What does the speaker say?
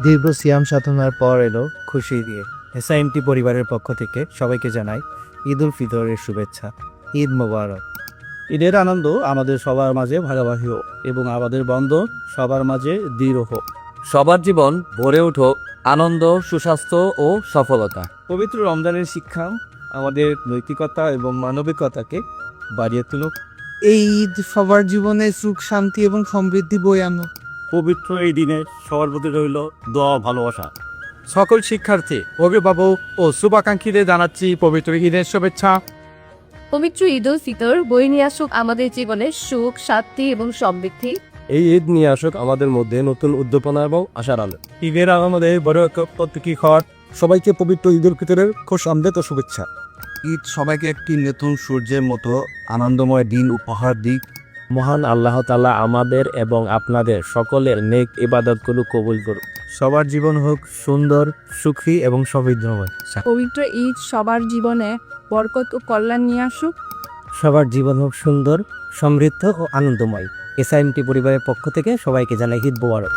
দীর্ঘ সিয়াম সাধনার পর এলো খুশি দিয়ে। এসআইএমটি পরিবারের পক্ষ থেকে সবাইকে জানাই ঈদ উল ফিতরের শুভেচ্ছা। ঈদ মোবারক। ঈদের আনন্দ আমাদের সবার মাঝে ভাগাভাগি হোক এবং আমাদের বন্ধন সবার মাঝে দৃঢ় হোক। সবার জীবন ভরে উঠুক আনন্দ, সুস্বাস্থ্য ও সফলতা। পবিত্র রমজানের শিক্ষা আমাদের নৈতিকতা এবং মানবিকতাকে বাড়িয়ে তুলুক। এই ঈদ সবার জীবনে সুখ, শান্তি এবং সমৃদ্ধি বয়ে আনুক। পবিত্র এই দিনে সবার প্রতি রইল দোয়া, ভালোবাসা। সকল শিক্ষার্থী, অভিভাবক ও শুভাকাঙ্ক্ষীদের জানাচ্ছি পবিত্র ঈদের শুভেচ্ছা। পবিত্র ঈদ উল ফিতর বয়ে নিয়ে আসুক আমাদের জীবনে সুখ, শান্তি এবং সমৃদ্ধি। এই ঈদ নিয়ে আসুক আমাদের মধ্যে নতুন উদ্দীপনা এবং আশার আলো। ঈদের আনন্দে বড় প্রত্যেকী খাওয়ার সবাইকে পবিত্র ঈদ উল ফিতরের খুশ আমদাদ ও শুভেচ্ছা। ঈদ সবাইকে একটি নতুন সূর্যের মতো আনন্দময় দিন উপহার দিক। মহান আল্লাহ তাআলা আমাদের এবং আপনাদের সকলের নেক ইবাদতগুলো কবুল করুন। সবার জীবন হোক সুন্দর, সুখী এবং সমৃদ্ধময়। পবিত্র ঈদ সবার জীবনে বরকত ও কল্যাণ নিয়ে আসুক। সবার জীবন হোক সুন্দর, সমৃদ্ধ ও আনন্দময়। এসআইএমটি পরিবারের পক্ষ থেকে সবাইকে জানাই ঈদ মোবারক।